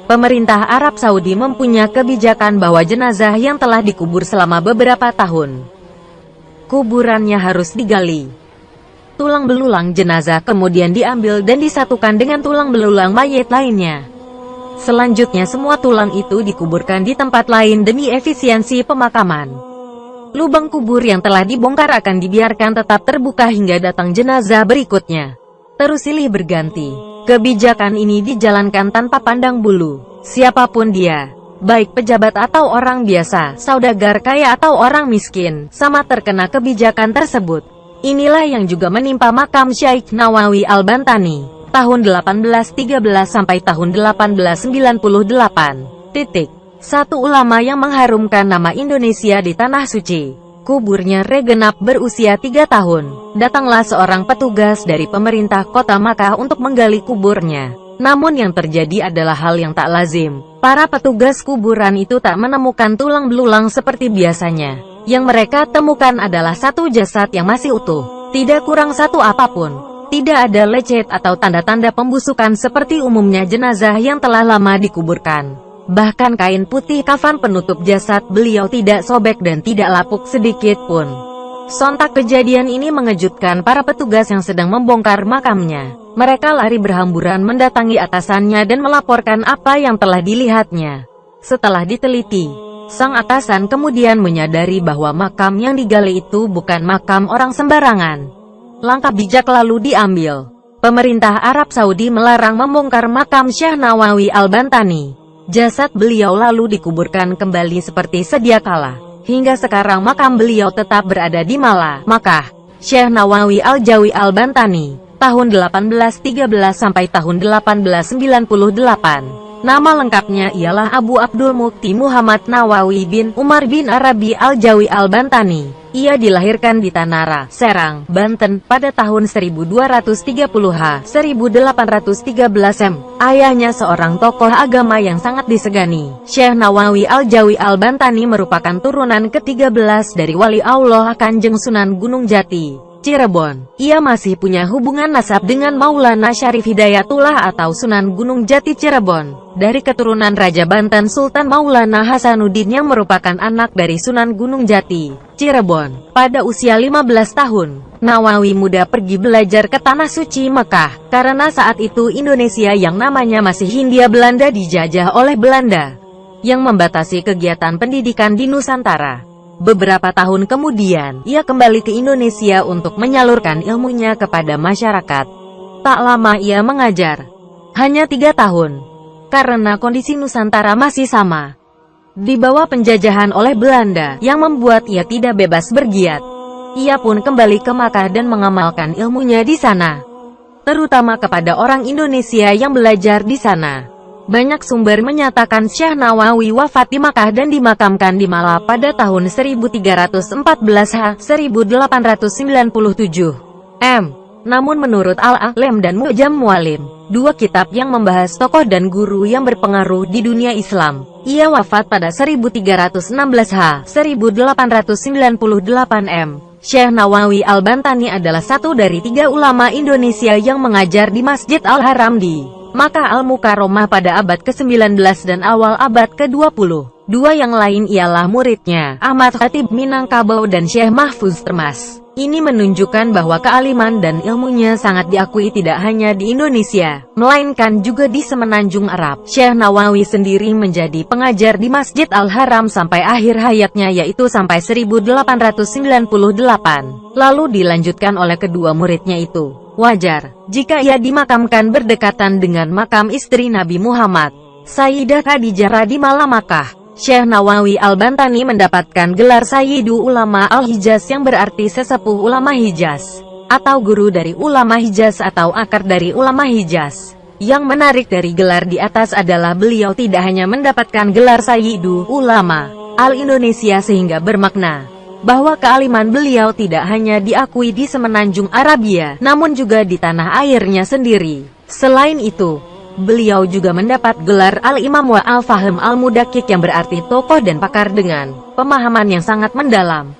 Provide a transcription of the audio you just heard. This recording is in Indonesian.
Pemerintah Arab Saudi mempunyai kebijakan bahwa jenazah yang telah dikubur selama beberapa tahun, kuburannya harus digali. Tulang belulang jenazah kemudian diambil dan disatukan dengan tulang belulang mayat lainnya. Selanjutnya semua tulang itu dikuburkan di tempat lain demi efisiensi pemakaman. Lubang kubur yang telah dibongkar akan dibiarkan tetap terbuka hingga datang jenazah berikutnya. Terus silih berganti. Kebijakan ini dijalankan tanpa pandang bulu. Siapapun dia, baik pejabat atau orang biasa, saudagar kaya atau orang miskin, sama terkena kebijakan tersebut. Inilah yang juga menimpa makam Syekh Nawawi Al-Bantani, tahun 1813 sampai tahun 1898. Satu ulama yang mengharumkan nama Indonesia di Tanah Suci. Kuburnya regenap berusia 3 tahun. Datanglah seorang petugas dari pemerintah kota Makkah untuk menggali kuburnya. Namun yang terjadi adalah hal yang tak lazim. Para petugas kuburan itu tak menemukan tulang belulang seperti biasanya. Yang mereka temukan adalah satu jasad yang masih utuh. Tidak kurang satu apapun. Tidak ada lecet atau tanda-tanda pembusukan seperti umumnya jenazah yang telah lama dikuburkan. Bahkan kain putih kafan penutup jasad beliau tidak sobek dan tidak lapuk sedikit pun. Sontak kejadian ini mengejutkan para petugas yang sedang membongkar makamnya. Mereka lari berhamburan mendatangi atasannya dan melaporkan apa yang telah dilihatnya. Setelah diteliti, sang atasan kemudian menyadari bahwa makam yang digali itu bukan makam orang sembarangan. Langkah bijak lalu diambil. Pemerintah Arab Saudi melarang membongkar makam Syekh Nawawi Al-Bantani. Jasad beliau lalu dikuburkan kembali seperti sedia kala. Hingga sekarang makam beliau tetap berada di Makkah. Syekh Nawawi Al-Jawi Al-Bantani, tahun 1813 sampai tahun 1898. Nama lengkapnya ialah Abu Abdul Mukti Muhammad Nawawi bin Umar bin Arabi Al-Jawi Al-Bantani. Ia dilahirkan di Tanara, Serang, Banten, pada tahun 1230H, 1813 M. Ayahnya seorang tokoh agama yang sangat disegani. Syekh Nawawi Al-Jawi Al-Bantani merupakan turunan ke-13 dari Wali Allah Kanjeng Sunan Gunung Jati, Cirebon. Ia masih punya hubungan nasab dengan Maulana Syarif Hidayatullah atau Sunan Gunung Jati Cirebon. Dari keturunan Raja Banten Sultan Maulana Hasanuddin yang merupakan anak dari Sunan Gunung Jati, Cirebon. Pada usia 15 tahun, Nawawi muda pergi belajar ke Tanah Suci Mekah, karena saat itu Indonesia yang namanya masih Hindia Belanda dijajah oleh Belanda, yang membatasi kegiatan pendidikan di Nusantara. Beberapa tahun kemudian, ia kembali ke Indonesia untuk menyalurkan ilmunya kepada masyarakat. Tak lama ia mengajar, hanya 3 tahun, karena kondisi Nusantara masih sama, di bawah penjajahan oleh Belanda, yang membuat ia tidak bebas bergiat. Ia pun kembali ke Makkah dan mengamalkan ilmunya di sana, terutama kepada orang Indonesia yang belajar di sana. Banyak sumber menyatakan Syekh Nawawi wafat di Makkah dan dimakamkan di Malah pada tahun 1314H, 1897 M. Namun menurut Al-A'lam dan Mu'jam Mu'allim, dua kitab yang membahas tokoh dan guru yang berpengaruh di dunia Islam, ia wafat pada 1316H, 1898 M. Syekh Nawawi Al-Bantani adalah satu dari 3 ulama Indonesia yang mengajar di Masjid Al-Haram di Makkah Al-Mukarramah pada abad ke-19 dan awal abad ke-20. Dua yang lain ialah muridnya, Ahmad Khatib Minangkabau dan Syekh Mahfuz Termas. Ini menunjukkan bahwa kealiman dan ilmunya sangat diakui tidak hanya di Indonesia, melainkan juga di semenanjung Arab. Syekh Nawawi sendiri menjadi pengajar di Masjid Al-Haram sampai akhir hayatnya yaitu sampai 1898. Lalu dilanjutkan oleh kedua muridnya itu. Wajar jika ia dimakamkan berdekatan dengan makam istri Nabi Muhammad, Sayyidah Khadijah radhiyallahu Makkah. Syekh Nawawi Al-Bantani mendapatkan gelar Sayyidu Ulama Al-Hijaz yang berarti sesepuh ulama Hijaz, atau guru dari ulama Hijaz atau akar dari ulama Hijaz. Yang menarik dari gelar di atas adalah beliau tidak hanya mendapatkan gelar Sayyidu Ulama Al-Indonesia sehingga bermakna bahwa kealiman beliau tidak hanya diakui di semenanjung Arabia, namun juga di tanah airnya sendiri. Selain itu, beliau juga mendapat gelar Al-Imam wa Al-Fahim Al-Mudakik yang berarti tokoh dan pakar dengan pemahaman yang sangat mendalam.